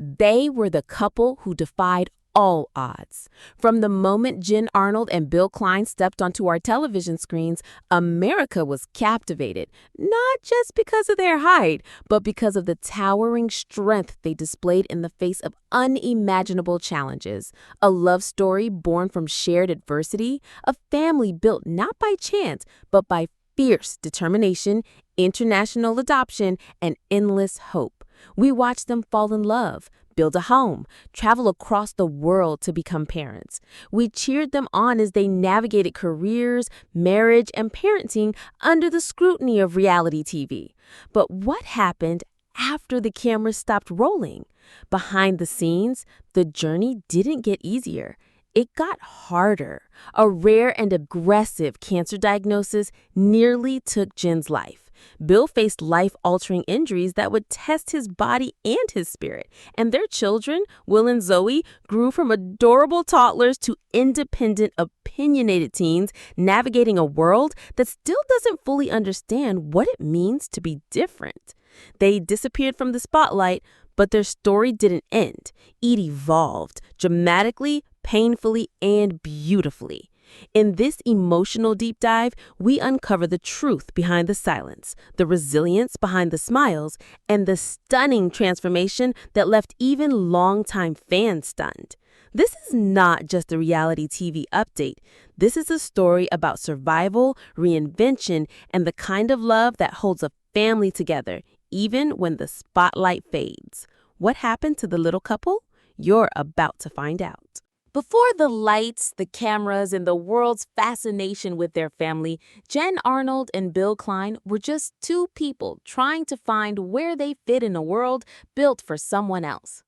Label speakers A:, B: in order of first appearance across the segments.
A: They were the couple who defied all odds. From the moment Jen Arnold and Bill Klein stepped onto our television screens, America was captivated, not just because of their height, but because of the towering strength they displayed in the face of unimaginable challenges. A love story born from shared adversity, a family built not by chance, but by fierce determination, international adoption, and endless hope. We watched them fall in love, build a home, travel across the world to become parents. We cheered them on as they navigated careers, marriage, and parenting under the scrutiny of reality TV. But what happened after the cameras stopped rolling? Behind the scenes, the journey didn't get easier. It got harder. A rare and aggressive cancer diagnosis nearly took Jen's life. Bill faced life-altering injuries that would test his body and his spirit. And their children, Will and Zoey, grew from adorable toddlers to independent, opinionated teens, navigating a world that still doesn't fully understand what it means to be different. They disappeared from the spotlight, but their story didn't end. It evolved dramatically, painfully, and beautifully. In this emotional deep dive, we uncover the truth behind the silence, the resilience behind the smiles, and the stunning transformation that left even longtime fans stunned. This is not just a reality TV update. This is a story about survival, reinvention, and the kind of love that holds a family together, even when the spotlight fades. What happened to the little couple? You're about to find out. Before the lights, the cameras, and the world's fascination with their family, Jen Arnold and Bill Klein were just two people trying to find where they fit in a world built for someone else.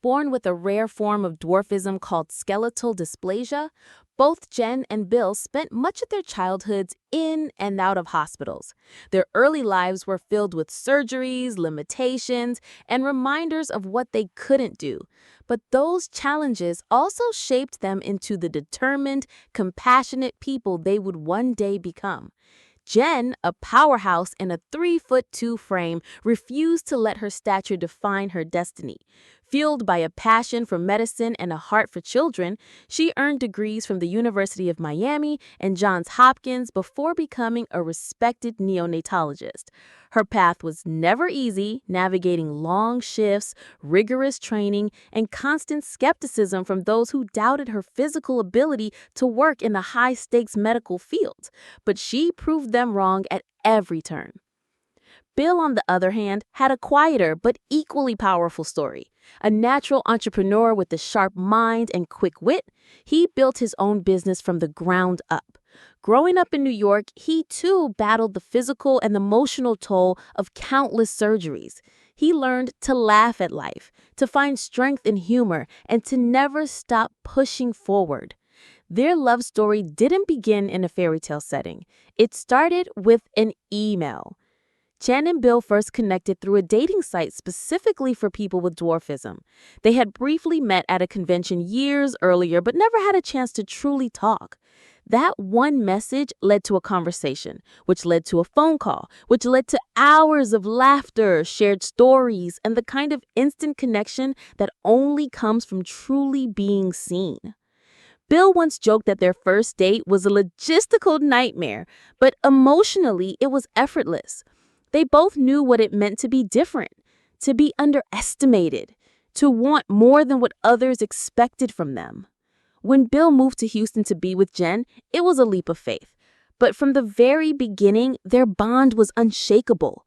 A: Born with a rare form of dwarfism called skeletal dysplasia, both Jen and Bill spent much of their childhoods in and out of hospitals. Their early lives were filled with surgeries, limitations, and reminders of what they couldn't do. But those challenges also shaped them into the determined, compassionate people they would one day become. Jen, a powerhouse in a 3'2" frame, refused to let her stature define her destiny. Fueled by a passion for medicine and a heart for children, she earned degrees from the University of Miami and Johns Hopkins before becoming a respected neonatologist. Her path was never easy, navigating long shifts, rigorous training, and constant skepticism from those who doubted her physical ability to work in the high-stakes medical field. But she proved them wrong at every turn. Bill, on the other hand, had a quieter but equally powerful story. A natural entrepreneur with a sharp mind and quick wit, he built his own business from the ground up. Growing up in New York, he too battled the physical and emotional toll of countless surgeries. He learned to laugh at life, to find strength in humor, and to never stop pushing forward. Their love story didn't begin in a fairy tale setting. It started with an email. Jen and Bill first connected through a dating site specifically for people with dwarfism. They had briefly met at a convention years earlier, but never had a chance to truly talk. That one message led to a conversation, which led to a phone call, which led to hours of laughter, shared stories, and the kind of instant connection that only comes from truly being seen. Bill once joked that their first date was a logistical nightmare, but emotionally it was effortless. They both knew what it meant to be different, to be underestimated, to want more than what others expected from them. When Bill moved to Houston to be with Jen, it was a leap of faith. But from the very beginning, their bond was unshakable.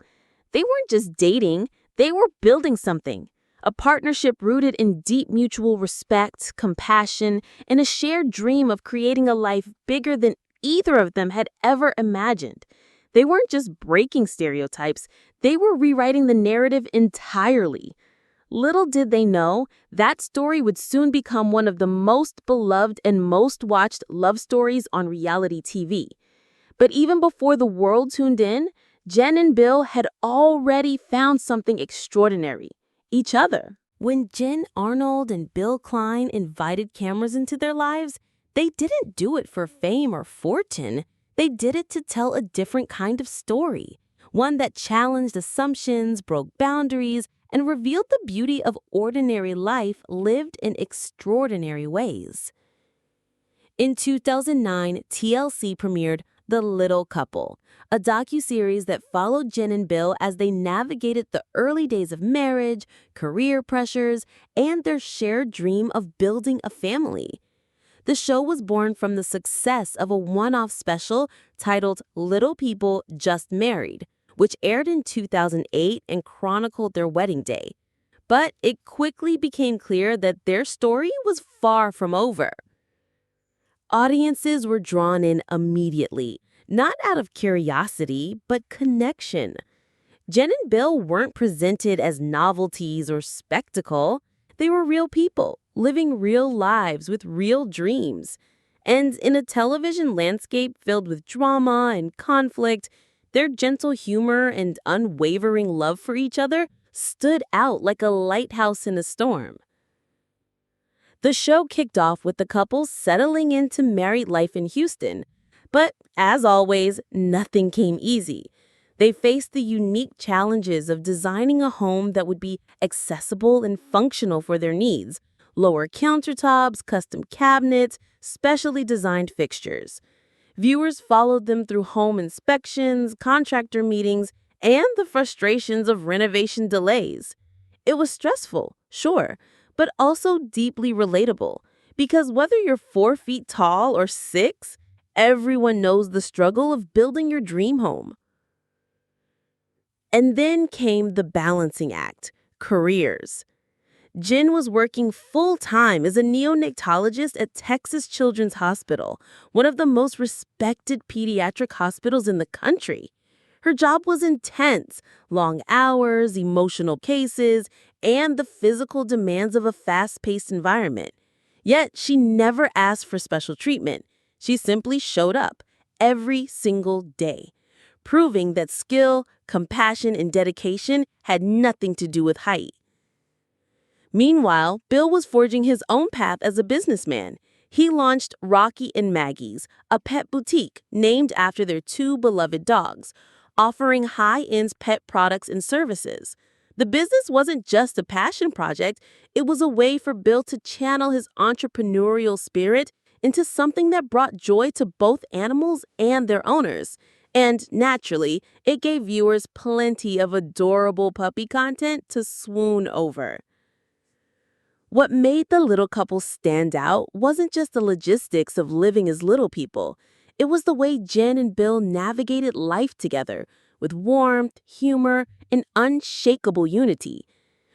A: They weren't just dating, they were building something. A partnership rooted in deep mutual respect, compassion, and a shared dream of creating a life bigger than either of them had ever imagined. They weren't just breaking stereotypes, they were rewriting the narrative entirely. Little did they know, that story would soon become one of the most beloved and most watched love stories on reality TV. But even before the world tuned in, Jen and Bill had already found something extraordinary: each other. When Jen Arnold and Bill Klein invited cameras into their lives, they didn't do it for fame or fortune. They did it to tell a different kind of story, one that challenged assumptions, broke boundaries, and revealed the beauty of ordinary life lived in extraordinary ways. In 2009, TLC premiered The Little Couple, a docuseries that followed Jen and Bill as they navigated the early days of marriage, career pressures, and their shared dream of building a family. The show was born from the success of a one-off special titled Little People Just Married, which aired in 2008 and chronicled their wedding day. But it quickly became clear that their story was far from over. Audiences were drawn in immediately, not out of curiosity, but connection. Jen and Bill weren't presented as novelties or spectacle. They were real people, living real lives with real dreams. And in a television landscape filled with drama and conflict, their gentle humor and unwavering love for each other stood out like a lighthouse in a storm. The show kicked off with the couple settling into married life in Houston. But, as always, nothing came easy. They faced the unique challenges of designing a home that would be accessible and functional for their needs. Lower countertops, custom cabinets, specially designed fixtures. Viewers followed them through home inspections, contractor meetings, and the frustrations of renovation delays. It was stressful, sure, but also deeply relatable, because whether you're 4 feet tall or 6, everyone knows the struggle of building your dream home. And then came the balancing act, careers. Jen was working full-time as a neonatologist at Texas Children's Hospital, one of the most respected pediatric hospitals in the country. Her job was intense, long hours, emotional cases, and the physical demands of a fast-paced environment. Yet she never asked for special treatment. She simply showed up every single day, proving that skill, compassion, and dedication had nothing to do with height. Meanwhile, Bill was forging his own path as a businessman. He launched Rocky and Maggie's, a pet boutique named after their 2 beloved dogs, offering high-end pet products and services. The business wasn't just a passion project, it was a way for Bill to channel his entrepreneurial spirit into something that brought joy to both animals and their owners. And naturally, it gave viewers plenty of adorable puppy content to swoon over. What made the little couple stand out wasn't just the logistics of living as little people. It was the way Jen and Bill navigated life together, with warmth, humor, and unshakable unity.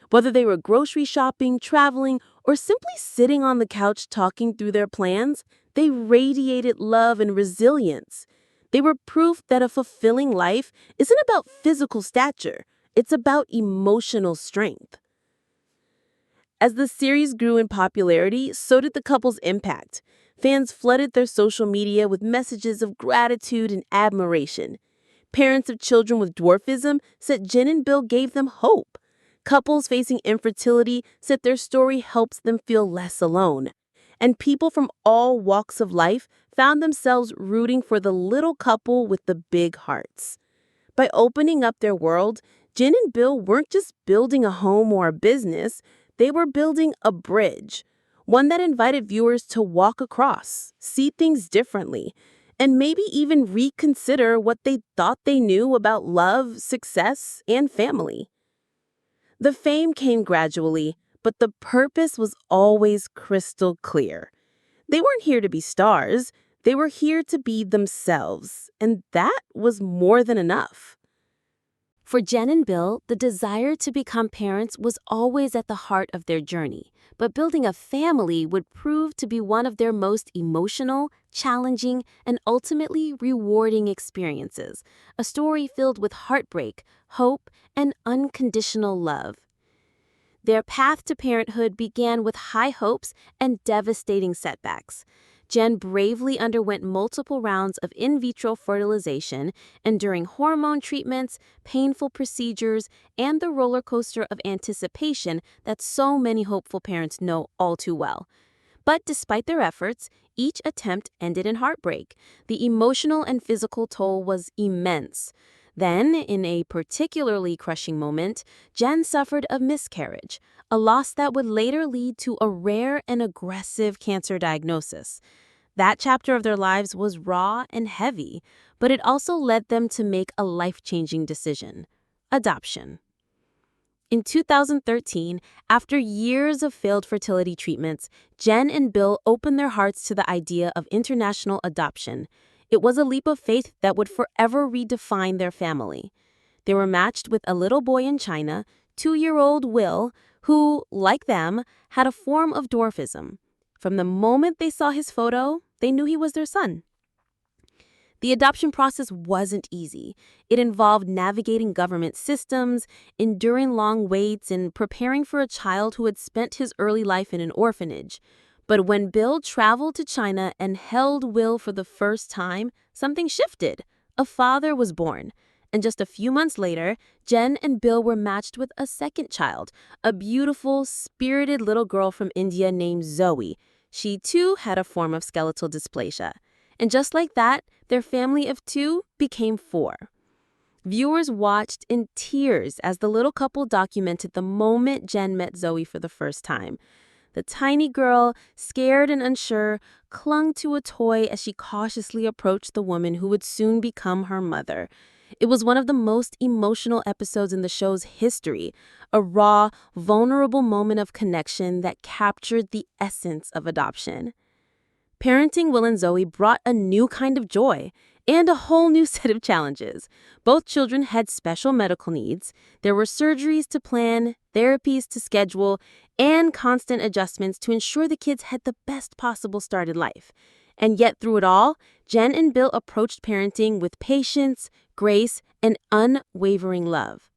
A: Whether they were grocery shopping, traveling, or simply sitting on the couch talking through their plans, they radiated love and resilience. They were proof that a fulfilling life isn't about physical stature, it's about emotional strength. As the series grew in popularity, so did the couple's impact. Fans flooded their social media with messages of gratitude and admiration. Parents of children with dwarfism said Jen and Bill gave them hope. Couples facing infertility said their story helps them feel less alone. And people from all walks of life found themselves rooting for the little couple with the big hearts. By opening up their world, Jen and Bill weren't just building a home or a business, they were building a bridge, one that invited viewers to walk across, see things differently, and maybe even reconsider what they thought they knew about love, success, and family. The fame came gradually, but the purpose was always crystal clear. They weren't here to be stars, they were here to be themselves, and that was more than enough. For Jen and Bill, the desire to become parents was always at the heart of their journey, but building a family would prove to be one of their most emotional, challenging, and ultimately rewarding experiences, a story filled with heartbreak, hope, and unconditional love. Their path to parenthood began with high hopes and devastating setbacks. Jen bravely underwent multiple rounds of in vitro fertilization, enduring hormone treatments, painful procedures, and the roller coaster of anticipation that so many hopeful parents know all too well. But despite their efforts, each attempt ended in heartbreak. The emotional and physical toll was immense. Then, in a particularly crushing moment, Jen suffered a miscarriage, a loss that would later lead to a rare and aggressive cancer diagnosis. That chapter of their lives was raw and heavy, but it also led them to make a life-changing decision: adoption. In 2013, after years of failed fertility treatments, Jen and Bill opened their hearts to the idea of international adoption. It was a leap of faith that would forever redefine their family. They were matched with a little boy in China, 2-year-old Will, who, like them, had a form of dwarfism. From the moment they saw his photo, they knew he was their son. The adoption process wasn't easy. It involved navigating government systems, enduring long waits, and preparing for a child who had spent his early life in an orphanage. But when Bill traveled to China and held Will for the first time, something shifted. A father was born. And just a few months later, Jen and Bill were matched with a second child, a beautiful, spirited little girl from India named Zoey. She, too, had a form of skeletal dysplasia. And just like that, their family of 2 became 4. Viewers watched in tears as the little couple documented the moment Jen met Zoey for the first time. The tiny girl, scared and unsure, clung to a toy as she cautiously approached the woman who would soon become her mother. It was one of the most emotional episodes in the show's history, a raw, vulnerable moment of connection that captured the essence of adoption. Parenting Will and Zoey brought a new kind of joy and a whole new set of challenges. Both children had special medical needs. There were surgeries to plan, therapies to schedule, and constant adjustments to ensure the kids had the best possible start in life. And yet through it all, Jen and Bill approached parenting with patience, grace, and unwavering love.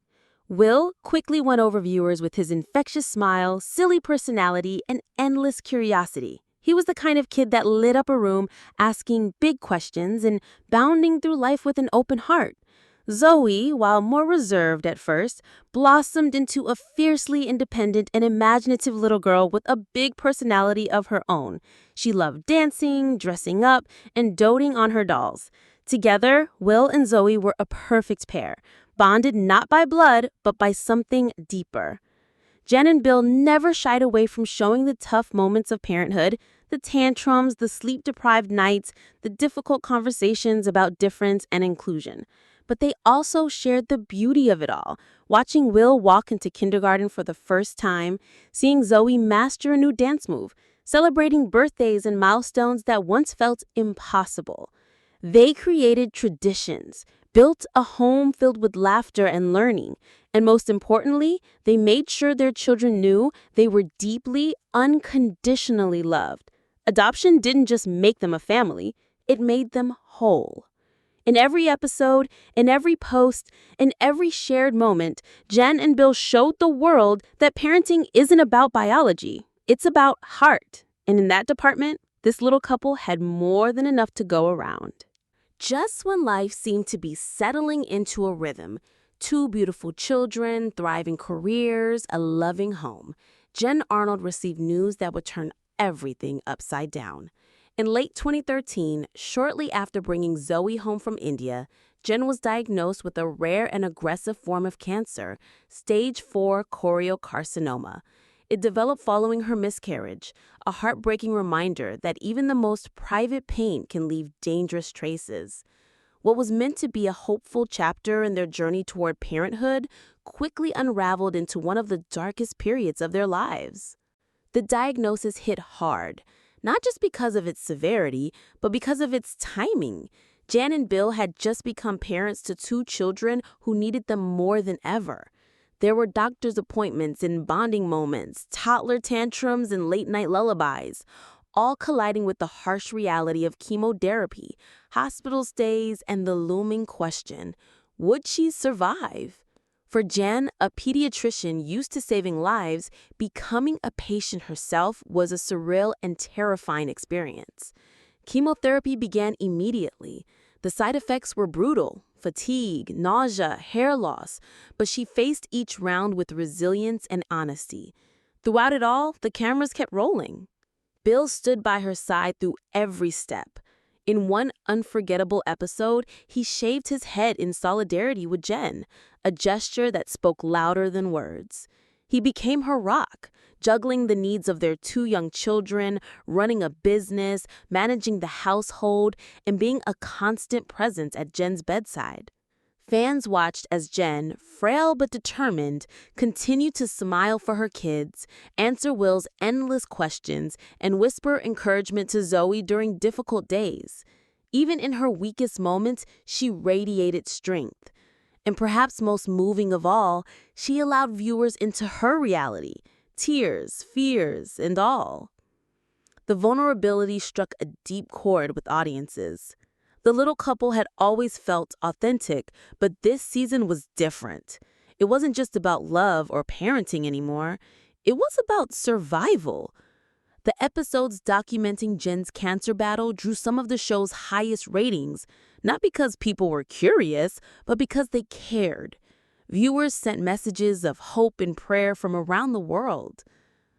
A: Will quickly won over viewers with his infectious smile, silly personality, and endless curiosity. He was the kind of kid that lit up a room, asking big questions and bounding through life with an open heart. Zoey, while more reserved at first, blossomed into a fiercely independent and imaginative little girl with a big personality of her own. She loved dancing, dressing up, and doting on her dolls. Together, Will and Zoey were a perfect pair, bonded not by blood, but by something deeper. Jen and Bill never shied away from showing the tough moments of parenthood, the tantrums, the sleep-deprived nights, the difficult conversations about difference and inclusion. But they also shared the beauty of it all, watching Will walk into kindergarten for the first time, seeing Zoey master a new dance move, celebrating birthdays and milestones that once felt impossible. They created traditions, built a home filled with laughter and learning, and most importantly, they made sure their children knew they were deeply, unconditionally loved. Adoption didn't just make them a family, it made them whole. In every episode, in every post, in every shared moment, Jen and Bill showed the world that parenting isn't about biology, it's about heart. And in that department, this little couple had more than enough to go around. Just when life seemed to be settling into a rhythm, 2 beautiful children, thriving careers, a loving home, Jen Arnold received news that would turn everything upside down. In late 2013, shortly after bringing Zoey home from India, Jen was diagnosed with a rare and aggressive form of cancer, stage 4 choriocarcinoma. It developed following her miscarriage, a heartbreaking reminder that even the most private pain can leave dangerous traces. What was meant to be a hopeful chapter in their journey toward parenthood quickly unraveled into one of the darkest periods of their lives. The diagnosis hit hard, not just because of its severity, but because of its timing. Jan and Bill had just become parents to 2 children who needed them more than ever. There were doctor's appointments and bonding moments, toddler tantrums and late-night lullabies, all colliding with the harsh reality of chemotherapy, hospital stays, and the looming question, would she survive? For Jan, a pediatrician used to saving lives, becoming a patient herself was a surreal and terrifying experience. Chemotherapy began immediately. The side effects were brutal: fatigue, nausea, hair loss, but she faced each round with resilience and honesty. Throughout it all, the cameras kept rolling. Bill stood by her side through every step. In one unforgettable episode, he shaved his head in solidarity with Jen, a gesture that spoke louder than words. He became her rock, juggling the needs of their two young children, running a business, managing the household, and being a constant presence at Jen's bedside. Fans watched as Jen, frail but determined, continued to smile for her kids, answer Will's endless questions, and whisper encouragement to Zoey during difficult days. Even in her weakest moments, she radiated strength. And perhaps most moving of all, she allowed viewers into her reality, tears, fears, and all. The vulnerability struck a deep chord with audiences. The little couple had always felt authentic, but this season was different. It wasn't just about love or parenting anymore. It was about survival. The episodes documenting Jen's cancer battle drew some of the show's highest ratings, not because people were curious, but because they cared. Viewers sent messages of hope and prayer from around the world.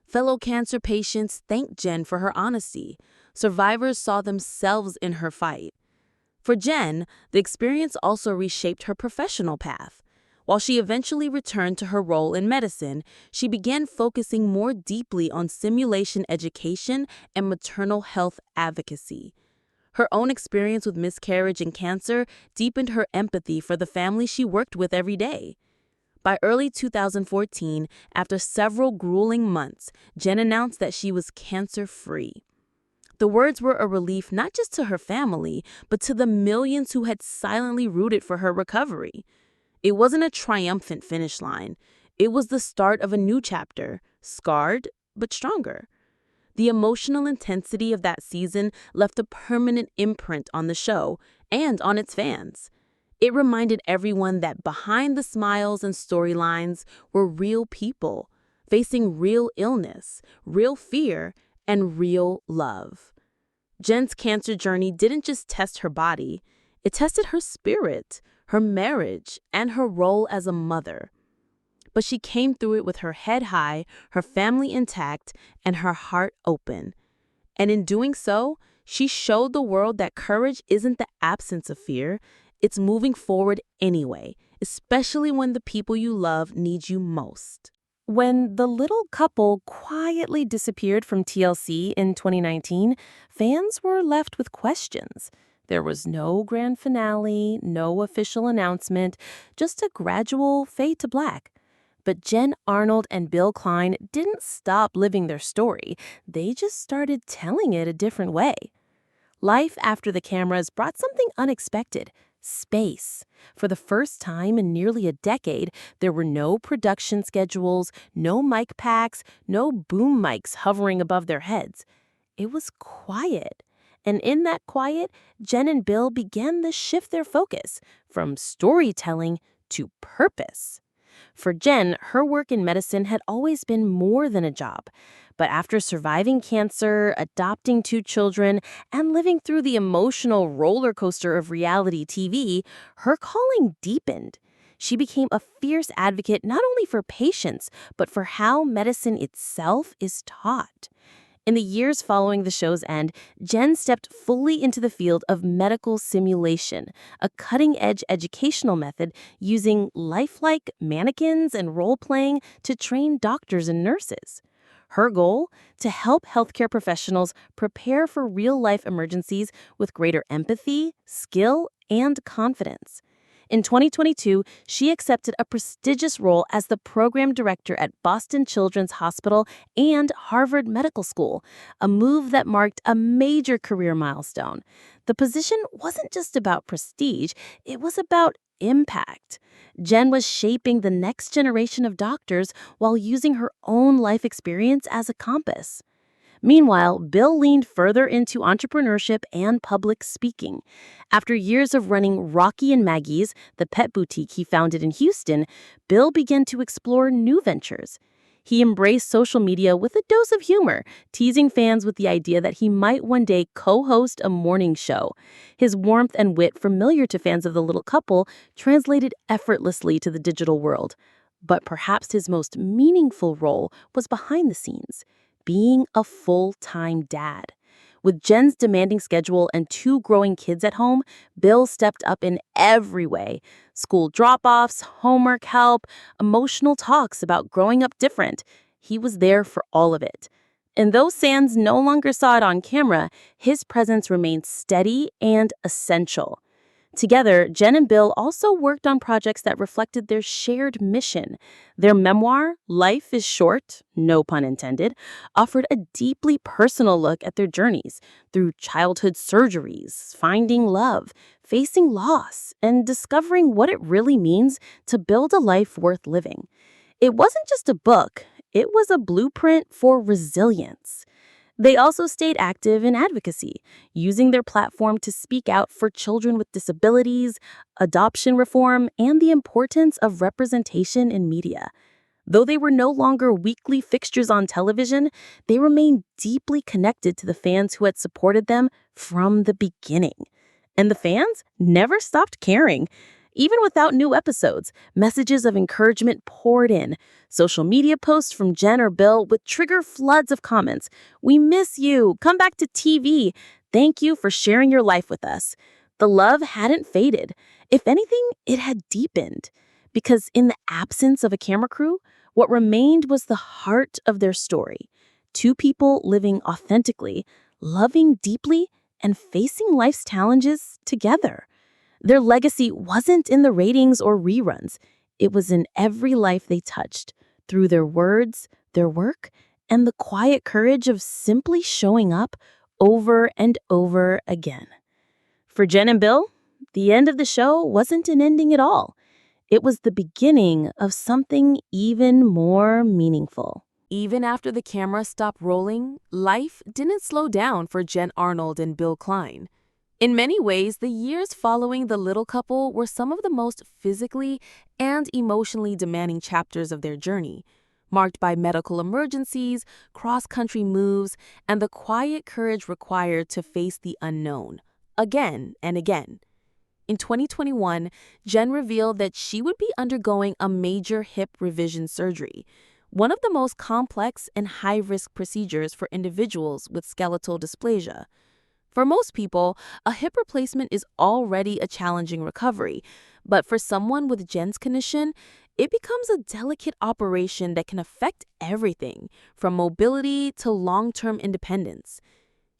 A: Fellow cancer patients thanked Jen for her honesty. Survivors saw themselves in her fight. For Jen, the experience also reshaped her professional path. While she eventually returned to her role in medicine, she began focusing more deeply on simulation education and maternal health advocacy. Her own experience with miscarriage and cancer deepened her empathy for the family she worked with every day. By early 2014, after several grueling months, Jen announced that she was cancer-free. The words were a relief not just to her family, but to the millions who had silently rooted for her recovery. It wasn't a triumphant finish line. It was the start of a new chapter, scarred but stronger. The emotional intensity of that season left a permanent imprint on the show and on its fans. It reminded everyone that behind the smiles and storylines were real people, facing real illness, real fear, and real love. Jen's cancer journey didn't just test her body, it tested her spirit, her marriage, and her role as a mother. But she came through it with her head high, her family intact, and her heart open. And in doing so, she showed the world that courage isn't the absence of fear, it's moving forward anyway, especially when the people you love need you most.
B: When the little couple quietly disappeared from TLC in 2019, fans were left with questions. There was no grand finale, no official announcement, just a gradual fade to black. But Jen Arnold and Bill Klein didn't stop living their story. They just started telling it a different way. Life after the cameras brought something unexpected. Space. For the first time in nearly a decade, there were no production schedules, no mic packs, no boom mics hovering above their heads. It was quiet. And in that quiet, Jen and Bill began to shift their focus from storytelling to purpose. For Jen, her work in medicine had always been more than a job. But after surviving cancer, adopting 2 children, and living through the emotional roller coaster of reality TV, her calling deepened. She became a fierce advocate not only for patients, but for how medicine itself is taught. In the years following the show's end, Jen stepped fully into the field of medical simulation, a cutting-edge educational method using lifelike mannequins and role-playing to train doctors and nurses. Her goal? To help healthcare professionals prepare for real-life emergencies with greater empathy, skill, and confidence. In 2022, she accepted a prestigious role as the program director at Boston Children's Hospital and Harvard Medical School, a move that marked a major career milestone. The position wasn't just about prestige, it was about impact. Jen was shaping the next generation of doctors while using her own life experience as a compass. Meanwhile, Bill leaned further into entrepreneurship and public speaking. After years of running Rocky and Maggie's, the pet boutique he founded in Houston, Bill began to explore new ventures. He embraced social media with a dose of humor, teasing fans with the idea that he might one day co-host a morning show. His warmth and wit, familiar to fans of the little couple, translated effortlessly to the digital world. But perhaps his most meaningful role was behind the scenes, being a full-time dad. With Jen's demanding schedule and 2 growing kids at home, Bill stepped up in every way. School drop-offs, homework help, emotional talks about growing up different. He was there for all of it. And though Sands no longer saw it on camera, his presence remained steady and essential. Together, Jen and Bill also worked on projects that reflected their shared mission. Their memoir, Life is Short, no pun intended, offered a deeply personal look at their journeys through childhood surgeries, finding love, facing loss, and discovering what it really means to build a life worth living. It wasn't just a book, it was a blueprint for resilience. They also stayed active in advocacy, using their platform to speak out for children with disabilities, adoption reform, and the importance of representation in media. Though they were no longer weekly fixtures on television, they remained deeply connected to the fans who had supported them from the beginning. And the fans never stopped caring. Even without new episodes, messages of encouragement poured in. Social media posts from Jen or Bill would trigger floods of comments. "We miss you. Come back to TV. Thank you for sharing your life with us." The love hadn't faded. If anything, it had deepened. Because in the absence of a camera crew, what remained was the heart of their story. 2 people living authentically, loving deeply, and facing life's challenges together. Their legacy wasn't in the ratings or reruns. It was in every life they touched, through their words, their work, and the quiet courage of simply showing up over and over again. For Jen and Bill, the end of the show wasn't an ending at all. It was the beginning of something even more meaningful.
A: Even after the camera stopped rolling, life didn't slow down for Jen Arnold and Bill Klein. In many ways, the years following the little couple were some of the most physically and emotionally demanding chapters of their journey, marked by medical emergencies, cross-country moves, and the quiet courage required to face the unknown, again and again. In 2021, Jen revealed that she would be undergoing a major hip revision surgery, one of the most complex and high-risk procedures for individuals with skeletal dysplasia. For most people, a hip replacement is already a challenging recovery, but for someone with Jen's condition, it becomes a delicate operation that can affect everything, from mobility to long-term independence.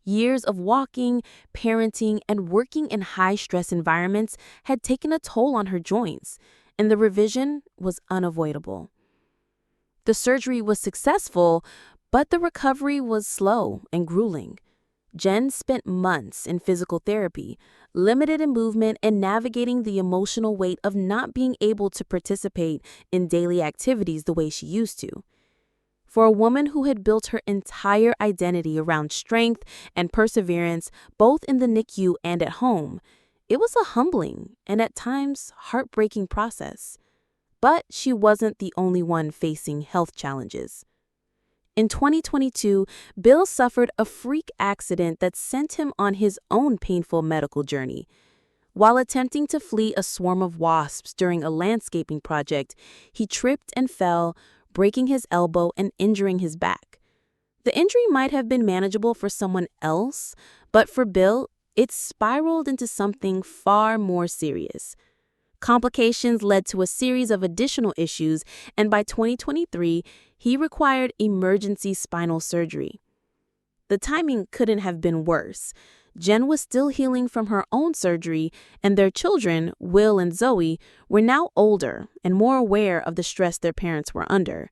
A: Years of walking, parenting, and working in high-stress environments had taken a toll on her joints, and the revision was unavoidable. The surgery was successful, but the recovery was slow and grueling. Jen spent months in physical therapy, limited in movement, and navigating the emotional weight of not being able to participate in daily activities the way she used to. For a woman who had built her entire identity around strength and perseverance, both in the NICU and at home, it was a humbling and at times heartbreaking process. But she wasn't the only one facing health challenges. In 2022, Bill suffered a freak accident that sent him on his own painful medical journey. While attempting to flee a swarm of wasps during a landscaping project, he tripped and fell, breaking his elbow and injuring his back. The injury might have been manageable for someone else, but for Bill, it spiraled into something far more serious. Complications led to a series of additional issues, and by 2023, he required emergency spinal surgery. The timing couldn't have been worse. Jen was still healing from her own surgery, and their children, Will and Zoey, were now older and more aware of the stress their parents were under.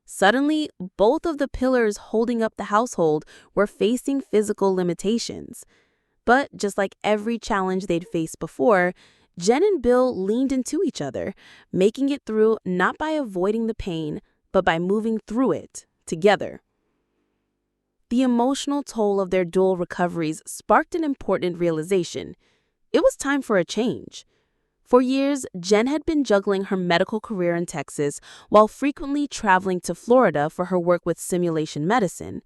A: Suddenly, both of the pillars holding up the household were facing physical limitations. But just like every challenge they'd faced before, Jen and Bill leaned into each other, making it through not by avoiding the pain, but by moving through it together. The emotional toll of their dual recoveries sparked an important realization. It was time for a change. For years, Jen had been juggling her medical career in Texas while frequently traveling to Florida for her work with simulation medicine.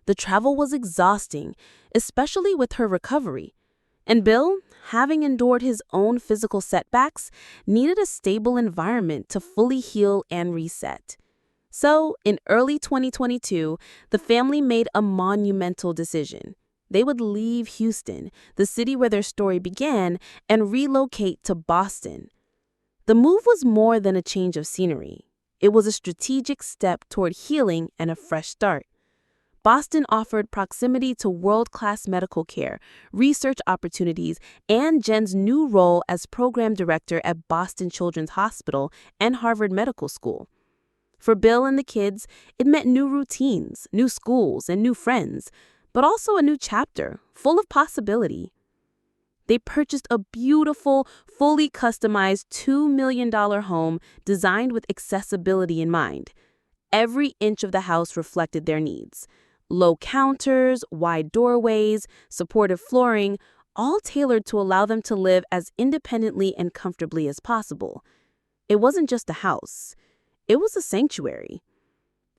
A: The travel was exhausting, especially with her recovery. And Bill, having endured his own physical setbacks, needed a stable environment to fully heal and reset. So, in early 2022, the family made a monumental decision. they would leave Houston, the city where their story began, and relocate to Boston. The move was more than a change of scenery. It was a strategic step toward healing and a fresh start. Boston offered proximity to world-class medical care, research opportunities, and Jen's new role as program director at Boston Children's Hospital and Harvard Medical School. For Bill and the kids, it meant new routines, new schools, and new friends, but also a new chapter, full of possibility. They purchased a beautiful, fully customized $2 million home designed with accessibility in mind. Every inch of the house reflected their needs. Low counters, wide doorways, supportive flooring, all tailored to allow them to live as independently and comfortably as possible. It wasn't just a house. It was a sanctuary.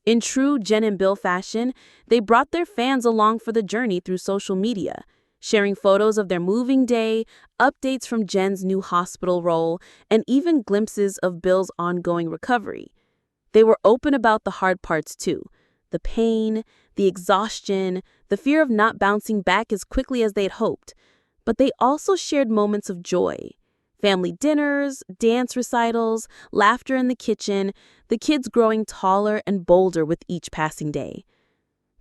A: In true Jen and Bill fashion, they brought their fans along for the journey through social media, sharing photos of their moving day, updates from Jen's new hospital role, and even glimpses of Bill's ongoing recovery. They were open about the hard parts too, the pain, the exhaustion, the fear of not bouncing back as quickly as they'd hoped. But they also shared moments of joy. Family dinners, dance recitals, laughter in the kitchen, the kids growing taller and bolder with each passing day.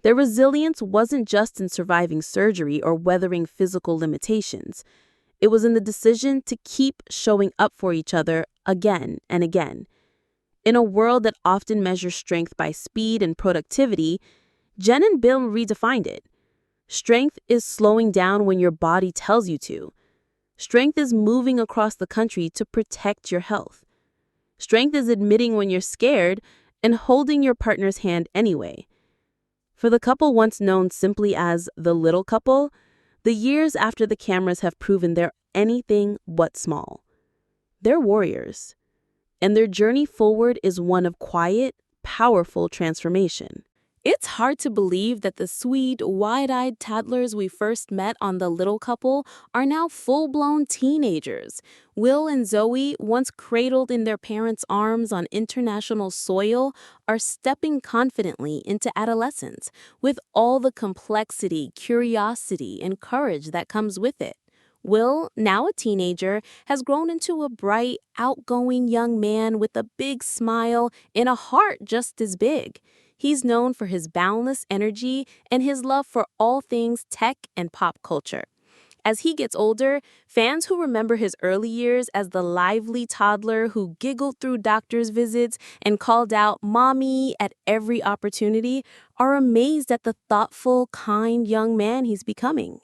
A: Their resilience wasn't just in surviving surgery or weathering physical limitations. It was in the decision to keep showing up for each other again and again. In a world that often measures strength by speed and productivity, Jen and Bill redefined it. Strength is slowing down when your body tells you to. Strength is moving across the country to protect your health. Strength is admitting when you're scared and holding your partner's hand anyway. For the couple once known simply as the little couple, the years after the cameras have proven they're anything but small. They're warriors, and their journey forward is one of quiet, powerful transformation. It's hard to believe that the sweet, wide-eyed toddlers we first met on The Little Couple are now full-blown teenagers. Will and Zoey, once cradled in their parents' arms on international soil, are stepping confidently into adolescence, with all the complexity, curiosity, and courage that comes with it. Will, now a teenager, has grown into a bright, outgoing young man with a big smile and a heart just as big. He's known for his boundless energy and his love for all things tech and pop culture. As he gets older, fans who remember his early years as the lively toddler who giggled through doctor's visits and called out "mommy" at every opportunity are amazed at the thoughtful, kind young man he's becoming.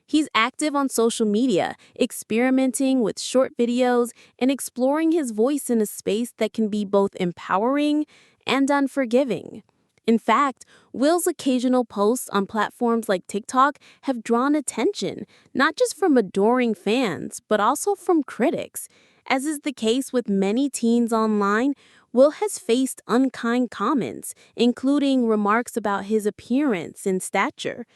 A: He's active on social media, experimenting with short videos and exploring his voice in a space that can be both empowering and unforgiving. In fact, Will's occasional posts on platforms like TikTok have drawn attention, not just from adoring fans, but also from critics. As is the case with many teens online, Will has faced unkind comments, including remarks about his appearance and stature.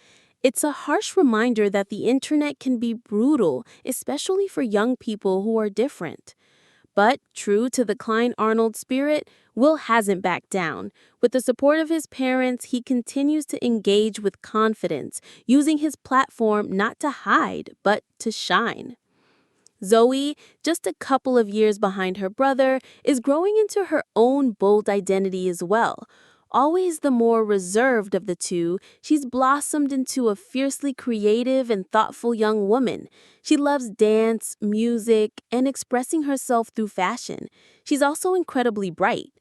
A: It's a harsh reminder that the internet can be brutal, especially for young people who are different. But, true to the Klein-Arnold spirit, Will hasn't backed down. With the support of his parents, he continues to engage with confidence, using his platform not to hide, but to shine. Zoey, just a couple of years behind her brother, is growing into her own bold identity as well. Always the more reserved of the two, she's blossomed into a fiercely creative and thoughtful young woman. She loves dance, music, and expressing herself through fashion. She's also incredibly bright,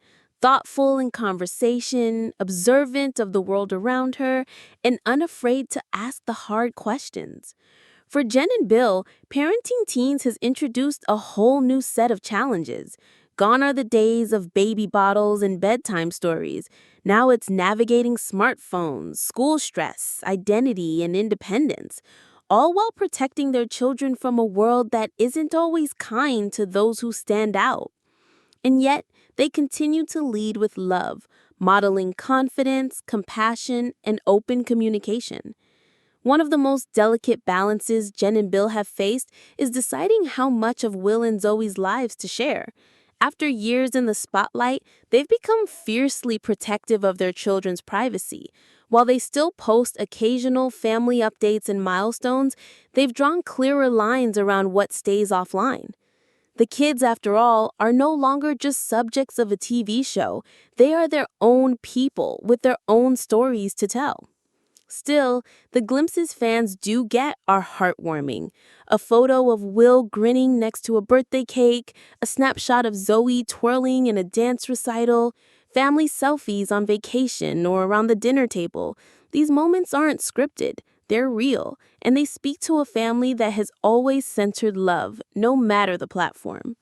A: thoughtful in conversation, observant of the world around her, and unafraid to ask the hard questions. For Jen and Bill, parenting teens has introduced a whole new set of challenges. Gone are the days of baby bottles and bedtime stories. Now it's navigating smartphones, school stress, identity, and independence, all while protecting their children from a world that isn't always kind to those who stand out. And yet, they continue to lead with love, modeling confidence, compassion, and open communication. One of the most delicate balances Jen and Bill have faced is deciding how much of Will and Zoey's lives to share. After years in the spotlight, they've become fiercely protective of their children's privacy.
B: While they still post occasional family updates and milestones, they've drawn clearer lines around what stays offline. The kids, after all, are no longer just subjects of a TV show. They are their own people with their own stories to tell. Still, the glimpses fans do get are heartwarming. A photo of Will grinning next to a birthday cake, a snapshot of Zoe twirling in a dance recital, family selfies on vacation or around the dinner table. These moments aren't scripted, they're real, and they speak to a family that has always centered love, no matter the platform.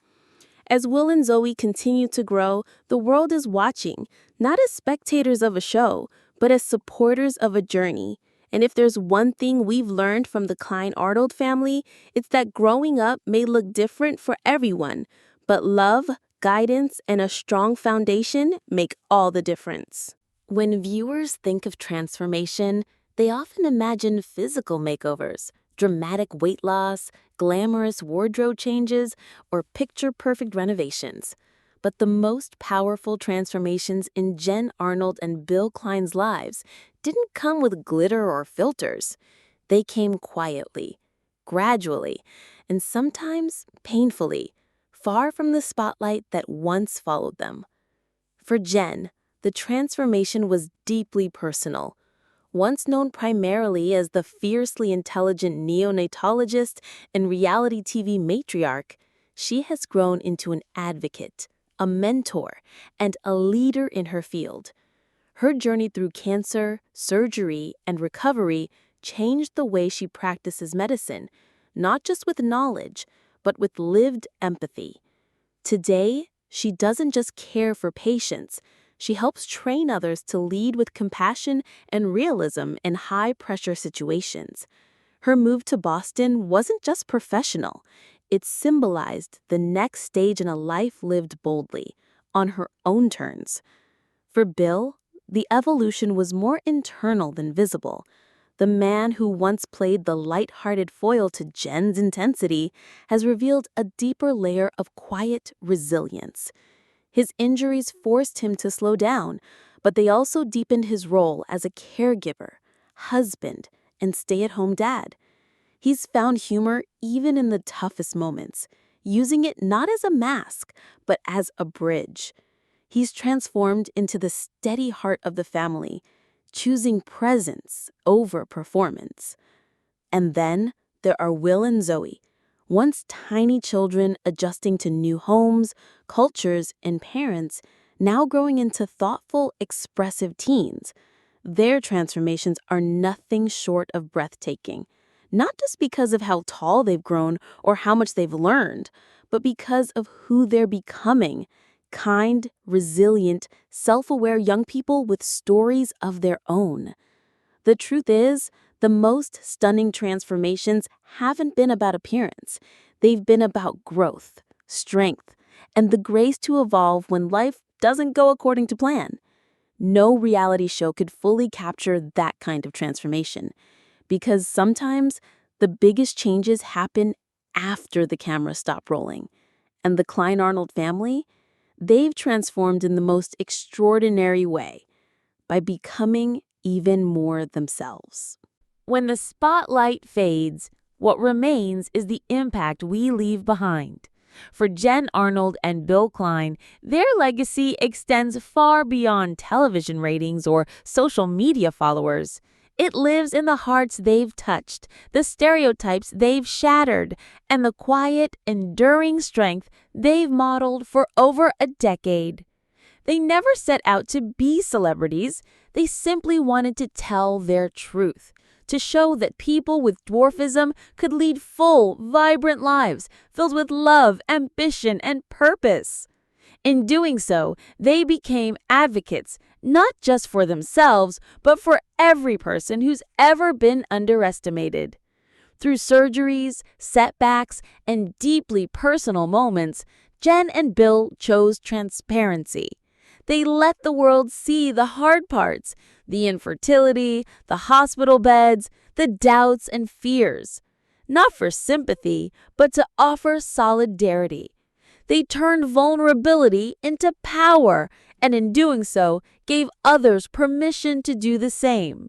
B: As Will and Zoe continue to grow, the world is watching, not as spectators of a show, but as supporters of a journey. And if there's one thing we've learned from the Klein-Arnold family, it's that growing up may look different for everyone, but love, guidance, and a strong foundation make all the difference. When viewers think of transformation, they often imagine physical makeovers, dramatic weight loss, glamorous wardrobe changes, or picture-perfect renovations. But the most powerful transformations in Jen Arnold and Bill Klein's lives didn't come with glitter or filters. They came quietly, gradually, and sometimes painfully, far from the spotlight that once followed them. For Jen, the transformation was deeply personal. Once known primarily as the fiercely intelligent neonatologist and reality TV matriarch, she has grown into an advocate, a mentor, and a leader in her field. Her journey through cancer, surgery, and recovery changed the way she practices medicine, not just with knowledge, but with lived empathy. Today, she doesn't just care for patients. She helps train others to lead with compassion and realism in high-pressure situations. Her move to Boston wasn't just professional. It symbolized the next stage in a life lived boldly, on her own terms. For Bill, the evolution was more internal than visible. The man who once played the light-hearted foil to Jen's intensity has revealed a deeper layer of quiet resilience. His injuries forced him to slow down, but they also deepened his role as a caregiver, husband, and stay-at-home dad. He's found humor even in the toughest moments, using it not as a mask, but as a bridge. He's transformed into the steady heart of the family, choosing presence over performance. And then there are Will and Zoey, once tiny children adjusting to new homes, cultures, and parents, now growing into thoughtful, expressive teens. Their transformations are nothing short of breathtaking, not just because of how tall they've grown or how much they've learned, but because of who they're becoming: kind, resilient, self-aware young people with stories of their own. The truth is, the most stunning transformations haven't been about appearance. They've been about growth, strength, and the grace to evolve when life doesn't go according to plan. No reality show could fully capture that kind of transformation, because sometimes the biggest changes happen after the cameras stop rolling. And the Klein-Arnold family, they've transformed in the most extraordinary way, by becoming even more themselves.
A: When the spotlight fades, what remains is the impact we leave behind. For Jen Arnold and Bill Klein, their legacy extends far beyond television ratings or social media followers. It lives in the hearts they've touched, the stereotypes they've shattered, and the quiet, enduring strength they've modeled for over a decade. They never set out to be celebrities. They simply wanted to tell their truth, to show that people with dwarfism could lead full, vibrant lives filled with love, ambition, and purpose. In doing so, they became advocates, not just for themselves, but for every person who's ever been underestimated. Through surgeries, setbacks, and deeply personal moments, Jen and Bill chose transparency. They let the world see the hard parts, the infertility, the hospital beds, the doubts and fears. Not for sympathy, but to offer solidarity. They turned vulnerability into power and in doing so, gave others permission to do the same.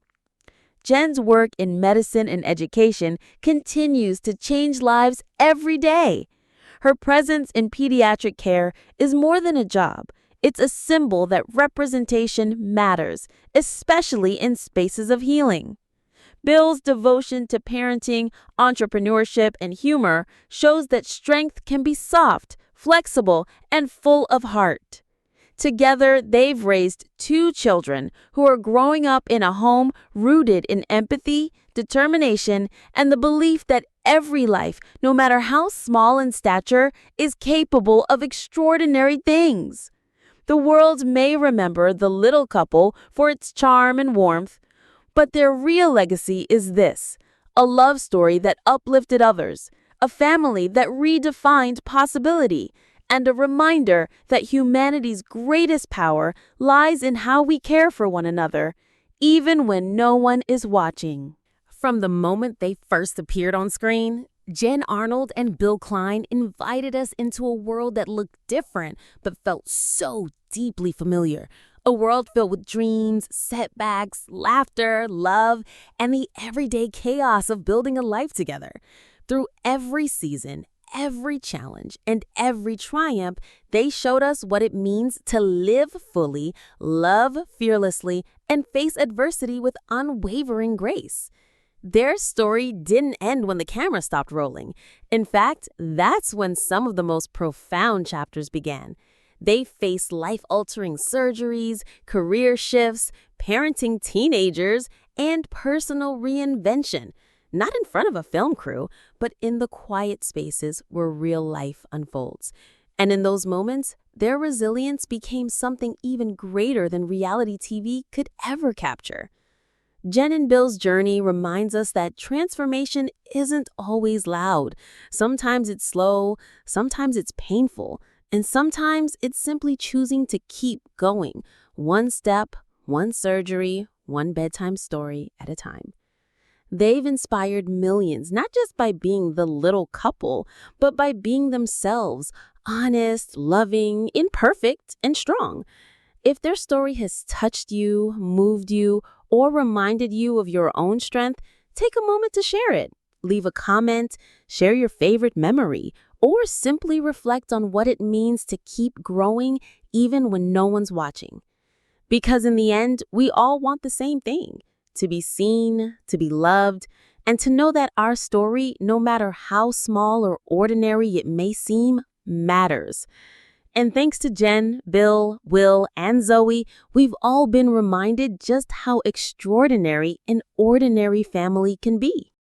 A: Jen's work in medicine and education continues to change lives every day. Her presence in pediatric care is more than a job. It's a symbol that representation matters, especially in spaces of healing. Bill's devotion to parenting, entrepreneurship, and humor shows that strength can be soft, flexible, and full of heart. Together, they've raised two children who are growing up in a home rooted in empathy, determination, and the belief that every life, no matter how small in stature, is capable of extraordinary things. The world may remember the little couple for its charm and warmth, but their real legacy is this: a love story that uplifted others, a family that redefined possibility, and a reminder that humanity's greatest power lies in how we care for one another, even when no one is watching. From the moment they first appeared on screen, Jen Arnold and Bill Klein invited us into a world that looked different but felt so deeply familiar. A world filled with dreams, setbacks, laughter, love, and the everyday chaos of building a life together. Through every season, every challenge, and every triumph, they showed us what it means to live fully, love fearlessly, and face adversity with unwavering grace. Their story didn't end when the camera stopped rolling. In fact, that's when some of the most profound chapters began. They faced life-altering surgeries, career shifts, parenting teenagers, and personal reinvention. Not in front of a film crew, but in the quiet spaces where real life unfolds. And in those moments, their resilience became something even greater than reality TV could ever capture. Jen and Bill's journey reminds us that transformation isn't always loud. Sometimes it's slow, sometimes it's painful, and sometimes it's simply choosing to keep going, one step, one surgery, one bedtime story at a time. They've inspired millions, not just by being the little couple, but by being themselves, honest, loving, imperfect, and strong. If their story has touched you, moved you, or reminded you of your own strength, take a moment to share it. Leave a comment, share your favorite memory, or simply reflect on what it means to keep growing even when no one's watching. Because in the end, we all want the same thing: to be seen, to be loved, and to know that our story, no matter how small or ordinary it may seem, matters. And thanks to Jen, Bill, Will, and Zoey, we've all been reminded just how extraordinary an ordinary family can be.